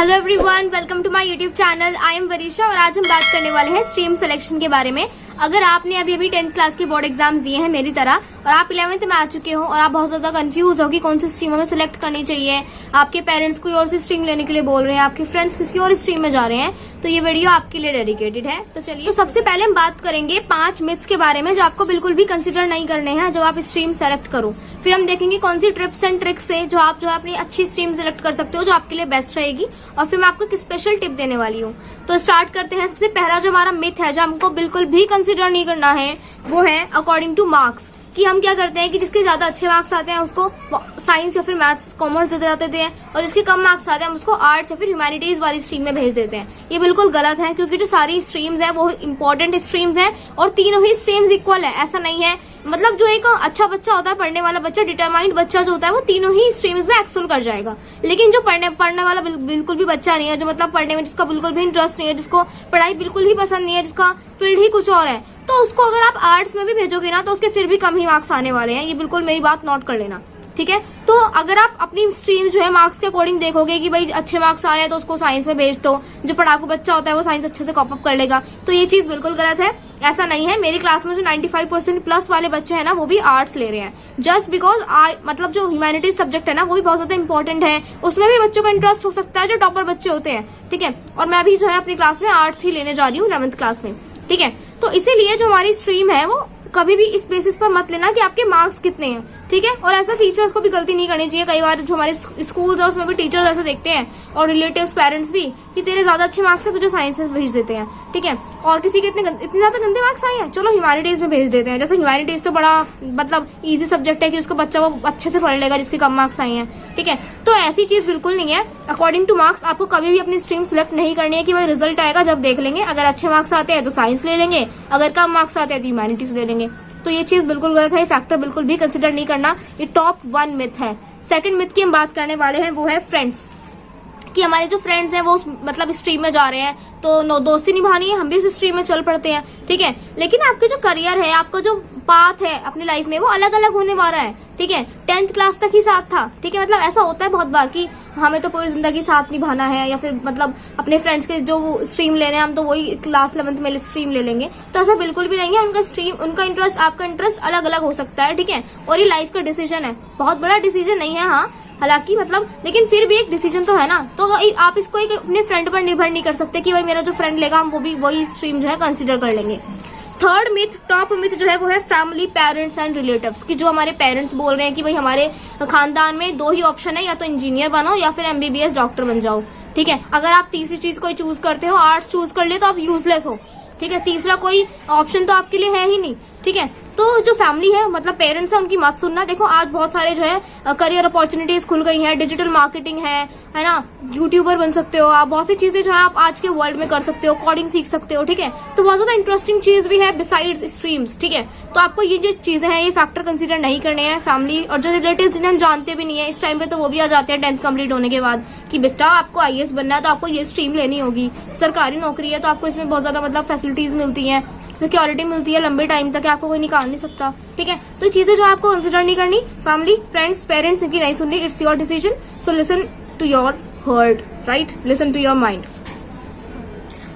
Hello everyone, welcome to my YouTube channel. I am Varisha और आज हम बात करने वाले हैं स्ट्रीम सिलेक्शन के बारे में। अगर आपने अभी 10th क्लास के बोर्ड एग्जाम्स दिए हैं मेरी तरह और आप 11th में आ चुके हो और आप बहुत ज्यादा कंफ्यूज हो कि कौन सी स्ट्रीम हमें सिलेक्ट करनी चाहिए, आपके पेरेंट्स कोई और सी स्ट्रीम लेने के लिए बोल रहे हैं, आपके फ्रेंड्स किसी और स्ट्रीम में जा रहे हैं, तो ये वीडियो आपके लिए डेडिकेटेड है। तो चलिए, तो सबसे पहले हम बात करेंगे 5 मिथ्स के बारे में जो आपको बिल्कुल भी कंसिडर नहीं करने हैं जब आप स्ट्रीम सेलेक्ट करो। फिर हम देखेंगे कौन सी ट्रिप्स एंड ट्रिक्स है जो आप अपनी अच्छी स्ट्रीम सेलेक्ट कर सकते हो जो आपके लिए बेस्ट रहेगी, और फिर मैं आपको एक स्पेशल टिप देने वाली हूँ। तो स्टार्ट करते हैं। सबसे पहला जो हमारा मिथ है जो हमको बिल्कुल भी कंसिडर नहीं करना है वो है अकॉर्डिंग टू मार्क्स। कि हम क्या करते हैं कि जिसके ज्यादा अच्छे मार्क्स आते हैं उसको साइंस या फिर मैथ्स कॉमर्स दे देते हैं, और जिसके कम मार्क्स आते हैं हम उसको आर्ट्स या फिर ह्यूमैनिटीज वाली स्ट्रीम में भेज देते हैं। ये बिल्कुल गलत है, क्योंकि जो सारी स्ट्रीम्स हैं वो इंपॉर्टेंट स्ट्रीम्स हैं और तीनों ही स्ट्रीम्स इक्वल है। ऐसा नहीं है, मतलब जो एक अच्छा बच्चा होता है, पढ़ने वाला बच्चा, डिटरमाइंड बच्चा जो होता है वो तीनों ही स्ट्रीम्स में एक्सेल कर जाएगा। लेकिन जो पढ़ने वाला बिल्कुल भी बच्चा नहीं है, जो मतलब पढ़ने में जिसका बिल्कुल भी इंटरेस्ट नहीं है, जिसको पढ़ाई बिल्कुल ही पसंद नहीं है, जिसका फील्ड ही कुछ और है, तो उसको अगर आप आर्ट्स में भी भेजोगे ना तो उसके फिर भी कम ही मार्क्स आने वाले हैं। ये बिल्कुल मेरी बात नोट कर लेना, ठीक है। तो अगर आप अपनी स्ट्रीम जो है मार्क्स के अकॉर्डिंग देखोगे कि भाई अच्छे मार्क्स आ रहे हैं तो उसको साइंस में भेज दो, जो पढ़ाकू बच्चा होता है वो साइंस अच्छे से कॉप अप कर लेगा, तो ये चीज बिल्कुल गलत है। ऐसा नहीं है। मेरी क्लास में जो 95% प्लस वाले बच्चे हैं ना वो भी आर्ट्स ले रहे हैं, जस्ट बिकॉज मतलब जो ह्यूमैनिटीज सब्जेक्ट है ना वो भी बहुत ज्यादा इंपॉर्टेंट है, उसमें भी बच्चों का इंटरेस्ट हो सकता है जो टॉपर बच्चे होते हैं, ठीक है। और मैं अभी जो है अपनी क्लास में आर्ट्स ही लेने जा रही हूँ 11th क्लास में, ठीक है। तो इसीलिए जो हमारी स्ट्रीम है वो कभी भी इस बेसिस पर मत लेना कि आपके मार्क्स कितने हैं, ठीक है। और ऐसा टीचर्स को भी गलती नहीं करनी चाहिए। कई बार जो हमारे स्कूल्स है उसमें भी टीचर्स ऐसे देखते हैं और रिलेटिव्स पेरेंट्स भी कि तेरे ज्यादा अच्छे मार्क्स है तुझे साइंस में भेज देते हैं, ठीक है। और किसी के इतने ज्यादा गंदे मार्क्स आए हैं, चलो ह्यूमैनिटीज में भेज देते हैं। जैसे ह्यूमैनिटीज तो बड़ा मतलब इजी सब्जेक्ट है कि उसका बच्चा वो अच्छे से पढ़ लेगा जिसके कम मार्क्स आए हैं, ठीक है। तो ऐसी चीज बिल्कुल नहीं है। अकॉर्डिंग टू मार्क्स आपको कभी भी अपनी स्ट्रीम सिलेक्ट नहीं करनी है कि भाई रिजल्ट आएगा जब देख लेंगे, अगर अच्छे मार्क्स आते हैं तो साइंस ले लेंगे, अगर कम मार्क्स आते हैं तो ह्यूमैनिटीज ले लेंगे। तो ये चीज बिल्कुल गलत है, फैक्टर बिल्कुल भी कंसिडर नहीं करना। ये टॉप 1 मिथ है। सेकंड मिथ की हम बात करने वाले हैं वो है फ्रेंड्स, कि हमारे जो फ्रेंड्स हैं वो मतलब स्ट्रीम में जा रहे हैं तो दोस्ती निभानी है, हम भी उस स्ट्रीम में चल पड़ते हैं, ठीक है। लेकिन आपके जो करियर है, आपका जो पाथ है अपनी लाइफ में वो अलग अलग होने वाला है, ठीक है। 10th क्लास तक ही साथ था, ठीक है। मतलब ऐसा होता है बहुत बार कि हमें तो पूरी जिंदगी साथ निभाना है, या फिर मतलब अपने फ्रेंड्स के जो स्ट्रीम लेने हैं हम तो वही क्लास 11th में स्ट्रीम ले लेंगे, तो ऐसा बिल्कुल भी नहीं है। उनका स्ट्रीम, उनका इंटरेस्ट, आपका इंटरेस्ट अलग अलग हो सकता है, ठीक है। और ये लाइफ का डिसीजन है, बहुत बड़ा डिसीजन नहीं है, हाँ हालांकि मतलब, लेकिन फिर भी एक डिसीजन तो है ना। तो आप इसको एक अपने फ्रेंड पर निर्भर नहीं कर सकते कि भाई मेरा जो फ्रेंड लेगा हम वो भी वही स्ट्रीम जो है कंसिडर कर लेंगे। थर्ड मिथ, टॉप मिथ जो है वो है फैमिली, पेरेंट्स एंड रिलेटिव्स, की जो हमारे पेरेंट्स बोल रहे हैं कि भाई हमारे खानदान में 2 ही ऑप्शन है, या तो इंजीनियर बनो या फिर MBBS डॉक्टर बन जाओ, ठीक है। अगर आप तीसरी चीज कोई चूज करते हो, आर्ट्स चूज कर ले, तो आप यूजलेस हो, ठीक है। तीसरा कोई ऑप्शन तो आपके लिए है ही नहीं, ठीक है। तो जो फैमिली है मतलब पेरेंट्स है उनकी मत सुनना। देखो आज बहुत सारे जो है करियर अपॉर्चुनिटीज खुल गई हैं, डिजिटल मार्केटिंग है ना, यूट्यूबर बन सकते हो आप, बहुत सी चीजें जो है आप आज के वर्ल्ड में कर सकते हो, कोडिंग सीख सकते हो, ठीक है। तो बहुत ज्यादा इंटरेस्टिंग चीज भी है बिसाइड्स स्ट्रीम्स, ठीक है। तो आपको ये जो चीजें हैं ये फैक्टर कंसीडर नहीं करने हैं। फैमिली और जो रिलेटिव्स जिन्हें हम जानते भी नहीं है इस टाइम पे, तो वो भी आ जाते हैं 10th कंप्लीट होने के बाद कि बेटा आपको IAS बनना है तो आपको ये स्ट्रीम लेनी होगी, सरकारी नौकरी है तो आपको इसमें बहुत ज्यादा मतलब फैसिलिटीज मिलती है, सिक्योरिटी मिलती है लंबे टाइम तक, आपको कोई निकाल नहीं सकता, ठीक है। तो चीजें जो आपको कंसिडर नहीं करनी, फैमिली, फ्रेंड्स, पेरेंट्स इनकी नहीं सुननी, it's your decision, so listen to your heart, right, listen to your mind.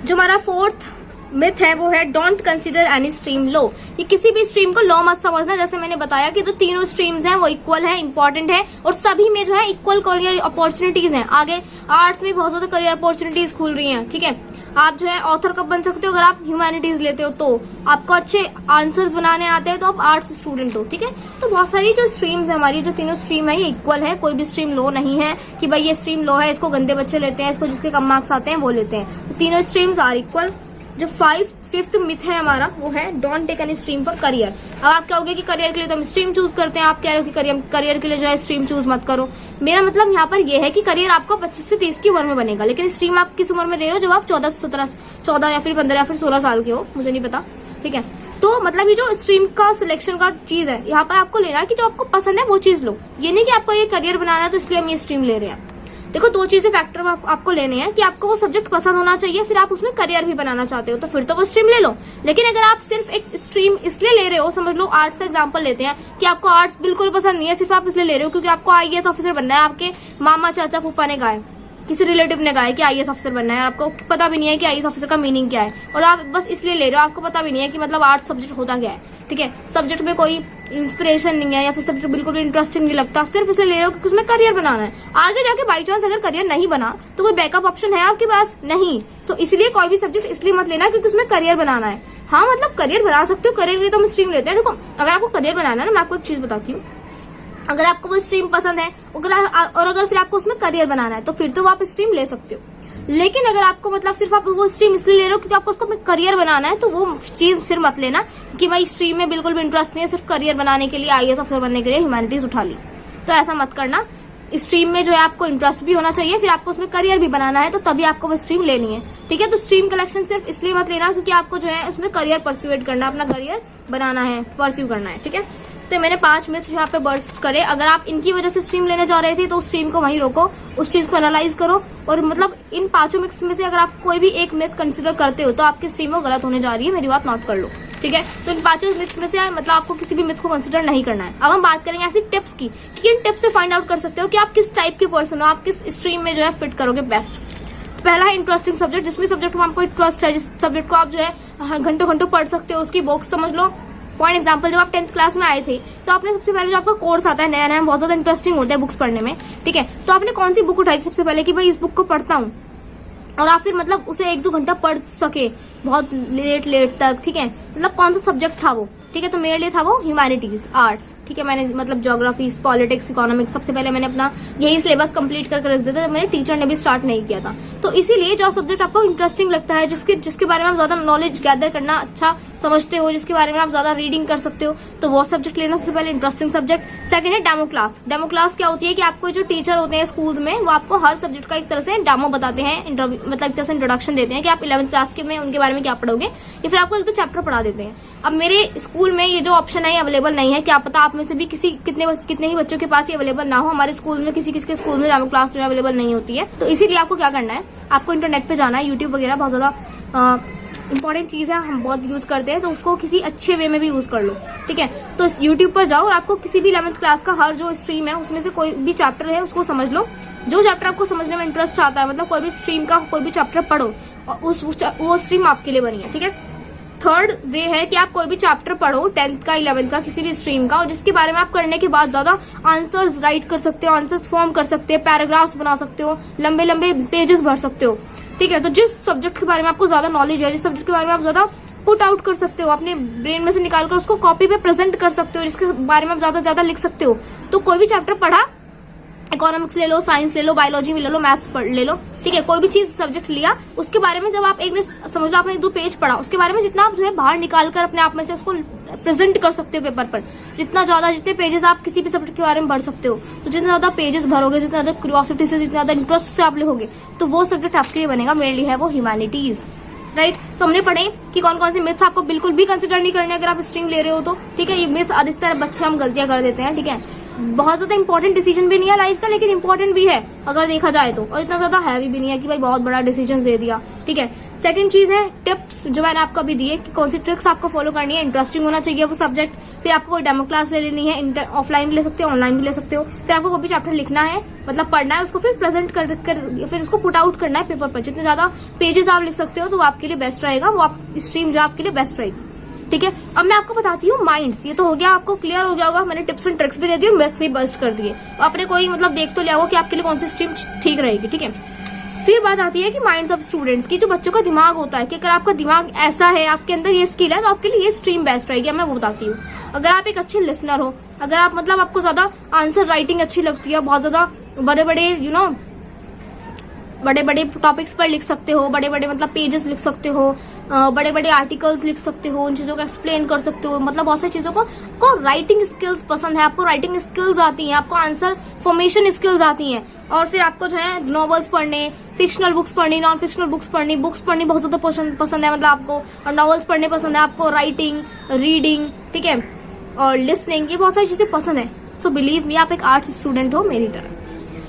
जो हमारा 4th मिथ है वो है don't consider any stream low. ये किसी भी स्ट्रीम को लो मत समझना। जैसे मैंने बताया कि जो तीनों स्ट्रीम्स हैं वो इक्वल है, इंपॉर्टेंट है, और सभी में जो है इक्वल करियर अपॉर्चुनिटीज हैं। आगे आर्ट्स में बहुत ज्यादा करियर अपॉर्चुनिटीज खुल रही हैं, ठीक है। आप जो है ऑथर कब बन सकते हो अगर आप ह्यूमैनिटीज लेते हो, तो आपको अच्छे आंसर्स बनाने आते हैं तो आप आर्ट्स स्टूडेंट हो, ठीक है। तो बहुत सारी जो स्ट्रीम्स है हमारी, जो तीनों स्ट्रीम है ये इक्वल है, कोई भी स्ट्रीम लो नहीं है कि भाई ये स्ट्रीम लो है, इसको गंदे बच्चे लेते हैं, इसको जिसके कम मार्क्स आते हैं वो लेते हैं। तो तीनों स्ट्रीम्स आर इक्वल। जो 5th मिथ है हमारा वो है don't take any stream for career. अब आप कहोगे कि करियर के लिए तो हम स्ट्रीम चूज करते हैं, आप कह रहे हो कि करियर के लिए जो है स्ट्रीम चूज मत करो। मेरा मतलब यहाँ पर यह है कि करियर आपको 25 से 30 की उम्र में बनेगा, लेकिन स्ट्रीम आप किस उम्र में ले रहे हो, जब आप 14 या फिर 15 या फिर 16 साल के हो, मुझे नहीं पता, ठीक है। तो मतलब ये जो स्ट्रीम का सिलेक्शन का चीज है यहाँ पर आपको लेना है कि जो आपको पसंद है वो चीज लो, ये नहीं कि आपको ये करियर बनाना है तो इसलिए हम ये स्ट्रीम ले रहे हैं। देखो 2 चीजें फैक्टर आपको लेने हैं कि आपको वो सब्जेक्ट पसंद होना चाहिए, फिर आप उसमें करियर भी बनाना चाहते हो तो फिर तो वो स्ट्रीम ले लो। लेकिन अगर आप सिर्फ एक स्ट्रीम इसलिए ले रहे हो, समझ लो आर्ट्स का एग्जांपल लेते हैं कि आपको आर्ट्स बिल्कुल पसंद नहीं है, सिर्फ आप इसलिए ले रहे हो क्योंकि आपको IAS ऑफिसर बनना है, आपके मामा चाचा फूफा ने कहा है, किसी रिलेटिव ने कहा है कि आईएएस ऑफिसर बनना है और आपको पता भी नहीं है कि आईएएस ऑफिसर का मीनिंग क्या है, और आप बस इसलिए ले रहे हो, आपको पता भी नहीं है कि मतलब आर्ट्स सब्जेक्ट होता क्या है, ठीक है, सब्जेक्ट में कोई इंस्पिरेशन नहीं है या फिर सब्जेक्ट बिल्कुल भी इंटरेस्टिंग नहीं लगता, सिर्फ इसलिए ले रहे हो कि उसमें करियर बनाना है। आगे जाके बाई चांस अगर करियर नहीं बना तो कोई बैकअप ऑप्शन है आपके पास? नहीं। तो इसलिए कोई भी सब्जेक्ट इसलिए मत लेना क्योंकि उसमें करियर बनाना है। हाँ मतलब करियर बना सकते हो, करियर लिए तो हम स्ट्रीम लेते हैं। देखो अगर आपको करियर बनाना है ना, मैं आपको एक चीज बताती हूँ, अगर आपको वो स्ट्रीम पसंद है और अगर फिर आपको उसमें करियर बनाना है तो फिर तो आप स्ट्रीम ले सकते हो। लेकिन अगर आपको मतलब सिर्फ आप वो स्ट्रीम इसलिए ले रहे हो क्योंकि आपको उसको करियर बनाना है, तो वो चीज फिर मत लेना कि भाई स्ट्रीम में बिल्कुल भी इंटरेस्ट नहीं है, सिर्फ करियर बनाने के लिए, आईएएस ऑफिसर बनने के लिए ह्यूमैनिटीज उठा ली। तो ऐसा मत करना। स्ट्रीम में जो है आपको इंटरेस्ट भी होना चाहिए, फिर आपको उसमें करियर भी बनाना है, तो तभी आपको वो स्ट्रीम लेनी है, ठीक है। तो स्ट्रीम कलेक्शन सिर्फ इसलिए मत लेना क्योंकि आपको जो है उसमें करियर परस्यूट करना, अपना करियर बनाना है, परस्यू करना है, ठीक है। तो मैंने 5 मिथ्स यहाँ पे बर्स्ट करे। अगर आप इनकी वजह से स्ट्रीम लेने जा रहे थे तो उस स्ट्रीम को वहीं रोको, उस चीज को एनालाइज करो, और मतलब इन 5 मिथ्स में से अगर आप कोई भी एक मिथ कंसिडर करते हो तो आपकी स्ट्रीम वो गलत होने जा रही है, मेरी बात नोट कर लो, ठीक है। तो इन 5 मिथ्स में से मतलब आपको किसी भी मिथ को कंसिडर नहीं करना है। अब हम बात करेंगे ऐसी टिप्स की कि इन टिप्स से फाइंड आउट कर सकते हो कि आप किस टाइप के पर्सन हो, आप किस स्ट्रीम में जो है फिट करोगे बेस्ट। पहला है इंटरेस्टिंग सब्जेक्ट, जिसमें सब्जेक्ट में आपको इंटरेस्ट है, जिस सब्जेक्ट को आप जो है घंटों घंटों पढ़ सकते हो, उसकी बुक्स समझ लो। फॉर एग्जाम्पल जब आप 10th क्लास में आए थे तो आपने सबसे पहले जो आपका कोर्स आता है नया नया, बहुत ज्यादा इंटरेस्टिंग होता है बुक्स पढ़ने में, ठीक है। तो आपने कौन सी बुक उठाई सबसे पहले कि भाई इस बुक को पढ़ता हूँ, और आप फिर मतलब उसे 1-2 घंटा पढ़ सके बहुत लेट तक, ठीक है। मतलब कौन सा सब्जेक्ट था वो, ठीक है। तो मेरे लिए था वो ह्यूमैनिटीज, आर्ट्स, ठीक है। मैंने मतलब ज्योग्राफी, पॉलिटिक्स, इकोनॉमिक्स सबसे पहले मैंने अपना यही सिलेबस कंप्लीट करके रख दिया था, मेरे टीचर ने भी स्टार्ट नहीं किया था। तो इसीलिए जो सब्जेक्ट आपको इंटरेस्टिंग लगता है, जिसके बारे में आप ज्यादा नॉलेज गैदर करना अच्छा समझते हो, जिसके बारे में आप ज्यादा रीडिंग कर सकते हो, तो वो सब्जेक्ट लेना सबसे पहले इंटरेस्टिंग सब्जेक्ट। सेकंड है डेमो क्लास। डेमो क्लास क्या होती है कि आपको जो टीचर होते हैं स्कूल में, वो आपको हर सब्जेक्ट का एक तरह से डेमो बताते हैं, मतलब एक तरह से इंट्रोडक्शन देते हैं कि आप 11th क्लास के में उनके बारे में क्या पढ़ोगे, या फिर आपको एक 2 चैप्टर पढ़ा देते हैं। अब मेरे स्कूल में ये जो ऑप्शन है अवेलेबल नहीं है, क्या पता आप में से भी कितने ही बच्चों के पास ये अवेलेबल ना हो। हमारे स्कूल में किसी के स्कूल में डेमो क्लास जो है अवेलेबल नहीं होती है। तो इसीलिए आपको क्या करना है, आपको इंटरनेट पे जाना है, यूट्यूब वगैरह बहुत ज्यादा इंपॉर्टेंट चीज है, हम बहुत यूज करते हैं, तो उसको किसी अच्छे वे में भी यूज कर लो, ठीक है। तो यूट्यूब पर जाओ और आपको किसी भी 11th क्लास का हर जो स्ट्रीम है उसमें से कोई भी चैप्टर है उसको समझ लो। जो चैप्टर आपको समझने में इंटरेस्ट आता है, मतलब कोई भी स्ट्रीम का कोई भी चैप्टर पढ़ो, और वो स्ट्रीम आपके लिए बनी है, ठीक है। थर्ड वे है कि आप कोई भी चैप्टर पढ़ो 10th का, 11th का, किसी भी स्ट्रीम का, और जिसके बारे में आप करने के बाद ज्यादा आंसर्स राइट कर सकते हो, आंसर्स फॉर्म कर सकते हो, पैराग्राफ्स बना सकते हो, लंबे लंबे पेजेस भर सकते हो, ठीक है। तो जिस सब्जेक्ट के बारे में आपको ज्यादा नॉलेज है, जिस सब्जेक्ट के बारे में आप ज्यादा पुट आउट कर सकते हो, अपने ब्रेन में से निकाल कर उसको कॉपी पे प्रेजेंट कर सकते हो, जिसके बारे में आप ज्यादा लिख सकते हो, तो कोई भी चैप्टर पढ़ा, इकोनॉमिक्स ले लो, साइंस ले लो, बायोलॉजी भी ले लो, मैथ्स ले लो, ठीक है। कोई भी चीज सब्जेक्ट लिया, उसके बारे में जब आप समझ लो आपने 1-2 पेज पढ़ा, उसके बारे में जितना आप जो है बाहर निकाल कर अपने आप में से उसको प्रेजेंट कर सकते हो पेपर पर, जितने पेजेस आप किसी भी सब्जेक्ट के बारे में भर सकते हो, तो जितना ज्यादा पेजेस भरोगे, जितना ज्यादा क्यूरियोसिटी से, जितना ज्यादा इंटरेस्ट से आप लिखोगे, तो वो सब्जेक्ट आपके लिए बनेगा। मेरे लिए है वो ह्यूमैनिटीज, राइट। तो हमने पढ़े कि कौन कौन से मिथ्स आपको बिल्कुल भी कंसिडर नहीं करने अगर आप स्ट्रीम ले रहे हो तो, ठीक है। ये मिथ्स अधिकतर बच्चे हम गलतियां कर देते हैं, ठीक है। बहुत ज्यादा इंपॉर्टेंट डिसीजन भी नहीं है लाइफ का, लेकिन इंपॉर्टेंट भी है अगर देखा जाए तो, और इतना ज्यादा हैवी भी नहीं है कि भाई बहुत बड़ा डिसीजन दे दिया, ठीक है। सेकंड चीज है टिप्स, जो मैंने आपको अभी दिए कि कौन सी ट्रिक्स आपको फॉलो करनी है। इंटरेस्टिंग होना चाहिए वो सब्जेक्ट, फिर आपको कोई डेमो क्लास ले लेनी है, ऑफलाइन भी ले सकते हो, ऑनलाइन भी ले सकते हो। फिर आपको कोई भी चैप्टर लिखना है, मतलब पढ़ना है उसको, फिर प्रेजेंट कर फिर उसको पुट आउट करना है पेपर पर। जितने ज्यादा पेजेस आप लिख सकते हो तो वो आपके लिए बेस्ट रहेगा, वो आप स्ट्रीम जो आपके लिए बेस्ट रहेगी, ठीक है। अब मैं आपको बताती हूँ माइंड्स। ये तो हो गया, आपको क्लियर हो गया होगा, मैंने टिप्स एंड ट्रिक्स भी दे दी, मैथ्स भी बस्ट कर दिए, आपने कोई मतलब देख तो लिया होगा कि आपके लिए कौन सी स्ट्रीम ठीक रहेगी, ठीक है। फिर बात आती है कि माइंड्स ऑफ स्टूडेंट्स की, जो बच्चों का दिमाग होता है कि अगर आपका दिमाग ऐसा है, आपके अंदर ये स्किल है, तो आपके लिए ये स्ट्रीम बेस्ट रहेगी। मैं वो बताती हूँ। अगर आप एक अच्छे लिसनर हो, अगर आप मतलब आपको ज्यादा आंसर राइटिंग अच्छी लगती है, बहुत ज्यादा बड़े बड़े टॉपिक्स पर लिख सकते हो, बड़े मतलब पेजेस लिख सकते हो, बड़े आर्टिकल्स लिख सकते हो, उन चीजों को एक्सप्लेन कर सकते हो, मतलब बहुत सारी चीजों को राइटिंग स्किल्स पसंद है, आपको राइटिंग स्किल्स आती हैं, आपको आंसर फॉर्मेशन स्किल्स आती हैं, और फिर आपको जो है नॉवेल्स पढ़ने, फिक्शनल बुक्स पढ़नी, नॉन फिक्शनल बुक्स पढ़नी बहुत ज्यादा पसंद है, मतलब आपको, और नॉवेल्स पढ़ने पसंद है आपको, राइटिंग, रीडिंग, ठीक है, और लिसनिंग, ये बहुत सारी चीजें पसंद है। सो बिलीव मी, आप एक आर्ट्स स्टूडेंट हो मेरी तरह।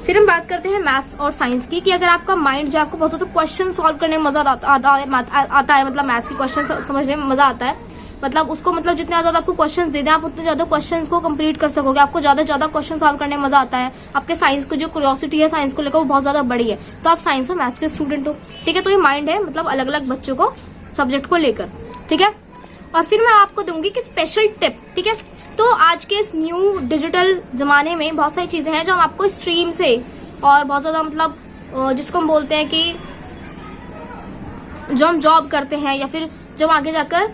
फिर हम बात करते हैं मैथ्स और साइंस की, कि अगर आपका माइंड जो आपको बहुत ज्यादा क्वेश्चन सॉल्व करने में मजा आता है, मतलब मैथ्स के क्वेश्चन समझने में मजा आता है, मतलब उसको मतलब जितने ज्यादा आपको क्वेश्चंस दे दें आप उतने ज्यादा क्वेश्चंस को कंप्लीट कर सकोगे। आपको ज्यादा ज्यादा क्वेश्चन सॉल्व करने में मजा आता है। आपके साइंस को जो क्यूरियोसिटी है साइंस को लेकर वो बहुत ज्यादा बड़ी है, तो आप साइंस और मैथ्स के स्टूडेंट हो, ठीक है। तो ये माइंड है मतलब अलग अलग बच्चों को सब्जेक्ट को लेकर, ठीक है। और फिर मैं आपको दूंगी कि स्पेशल टिप, ठीक है। तो आज के इस न्यू डिजिटल जमाने में बहुत सारी चीजें हैं जो हम आपको स्ट्रीम से और बहुत ज्यादा मतलब जिसको हम बोलते हैं कि जो हम जॉब करते हैं या फिर जो हम आगे जाकर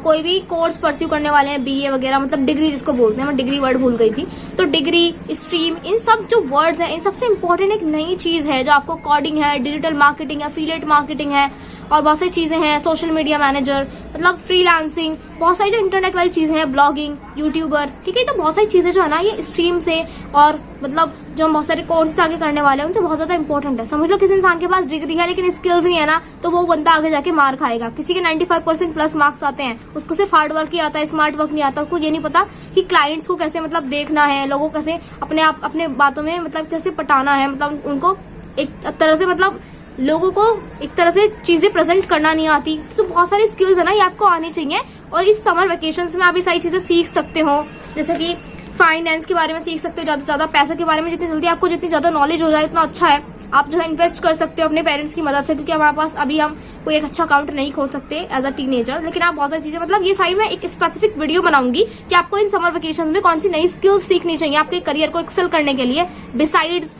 कोई भी कोर्स परस्यू करने वाले हैं, बीए वगैरह, मतलब डिग्री जिसको बोलते हैं, मैं डिग्री वर्ड भूल गई थी। तो डिग्री, स्ट्रीम, इन सब जो वर्ड्स हैं इन सबसे इम्पोर्टेंट एक नई चीज है जो आपको कोडिंग है, डिजिटल मार्केटिंग है, एफिलिएट मार्केटिंग है और बहुत सारी चीजें हैं, सोशल मीडिया मैनेजर, मतलब फ्रीलांसिंग, बहुत सारी जो इंटरनेट वाली चीजें हैं, ब्लॉगिंग, यूट्यूबर, ठीक है। तो बहुत सारी चीजें जो है ना ये स्ट्रीम से और मतलब जो हम बहुत सारे कोर्सेज आगे करने वाले हैं उनसे बहुत ज्यादा इंपॉर्टेंट है। समझ लो किसी इंसान के पास डिग्री है लेकिन स्किल्स नहीं है ना, तो वो बंदा आगे जाके मार खाएगा। किसी के 95% प्लस मार्क्स आते हैं, उसको सिर्फ हार्ड वर्क ही आता है, स्मार्ट वर्क नहीं आता। उसको ये नहीं पता कि क्लाइंट्स को कैसे मतलब देखना है, लोगों को कैसे अपने बातों में मतलब कैसे पटाना है, मतलब उनको एक तरह से मतलब लोगों को एक तरह से चीजें प्रेजेंट करना नहीं आती। तो बहुत सारी स्किल्स है ना ये आपको आनी चाहिए और इस समर वेकेशन में आप ये सारी चीजें सीख सकते हो। जैसे कि फाइनेंस के बारे में सीख सकते हो, ज्यादा से ज्यादा पैसे के बारे में जितनी जल्दी आपको जितनी ज्यादा नॉलेज हो जाए उतना अच्छा है। आप जो है इन्वेस्ट कर सकते हो अपने पेरेंट्स की मदद से, क्योंकि हमारे पास अभी हम कोई एक अच्छा अकाउंट नहीं खोल सकते एज अ टीनेजर, लेकिन आप बहुत सारी चीजें मतलब ये सारी मैं एक स्पेसिफिक वीडियो बनाऊंगी कि आपको इन समर वेकेशन में कौन सी नई स्किल्स सीखनी चाहिए आपके करियर को एक्सेल करने के लिए, besides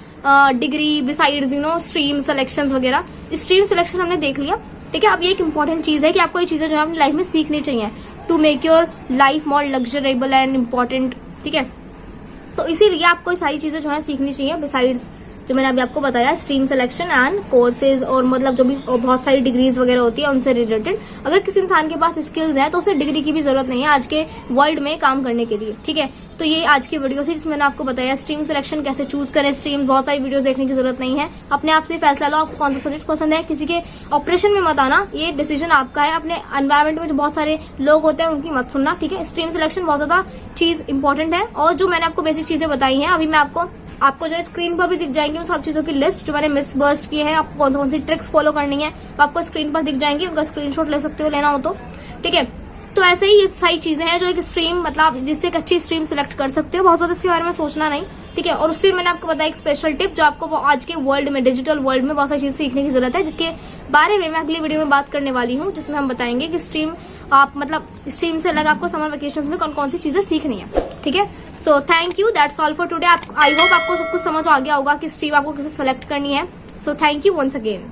degree, besides stream selection वगैरह। स्ट्रीम सिलेक्शन हमने देख लिया, ठीक है। अब ये एक इंपॉर्टेंट चीज है कि आपको ये चीजें जो है अपनी लाइफ में सीखनी चाहिए to make your life more luxurable and important, ठीक है। तो इसीलिए आपको ये सारी चीजें जो है सीखनी चाहिए बिसाइड्स जो मैंने अभी आपको बताया, स्ट्रीम सिलेक्शन एंड कोर्सेज और मतलब जो भी बहुत सारी डिग्रीज वगैरह होती है उनसे रिलेटेड। अगर किसी इंसान के पास स्किल्स है तो उसे डिग्री की भी जरूरत नहीं है आज के वर्ल्ड में काम करने के लिए, ठीक है। तो ये आज की वीडियो थी जिसमें मैंने आपको बताया स्ट्रीम सिलेक्शन कैसे चूज करें। स्ट्रीम बहुत सारी वीडियो देखने की जरूरत नहीं है, अपने आप से फैसला लो आपको कौन सा सब्जेक्ट पसंद है। किसी के ऑपरेशन में मत आना, ये डिसीजन आपका है। अपने एनवायरमेंट में जो बहुत सारे लोग होते हैं उनकी मत सुनना, ठीक है। स्ट्रीम सिलेक्शन बहुत ज्यादा चीज इंपॉर्टेंट है और जो मैंने आपको बेसिक चीजें बताई हैं अभी मैं आपको जो स्क्रीन पर भी दिख जाएंगी उन सब चीजों की लिस्ट जो मैंने मिस बर्स्ट की है, आपको कौन सी ट्रिक्स फॉलो करनी है वो आपको स्क्रीन पर दिख जाएंगी, उनका स्क्रीनशॉट ले सकते हो लेना हो तो, ठीक है। तो ऐसे ही ये सारी चीजें हैं जो एक स्ट्रीम मतलब जिससे एक अच्छी स्ट्रीम सिलेक्ट कर सकते हो, बहुत ज्यादा इसके बारे में सोचना नहीं, ठीक है। और फिर मैंने आपको बताया एक स्पेशल टिप जो आपको आज के वर्ल्ड में, डिजिटल वर्ल्ड में बहुत सारी चीजें सीखने की जरूरत है, जिसके बारे में मैं अगली वीडियो में बात करने वाली हूँ, जिसमें हम बताएंगे कि स्ट्रीम आप मतलब स्ट्रीम से अलग आपको समर वेकेशन में कौन कौन सी चीजें सीखनी है, ठीक है। So thank you, that's all for today. I hope आपको सब कुछ समझ आ गया होगा कि स्ट्रीम आपको कैसे सेलेक्ट करनी है। So thank you once again.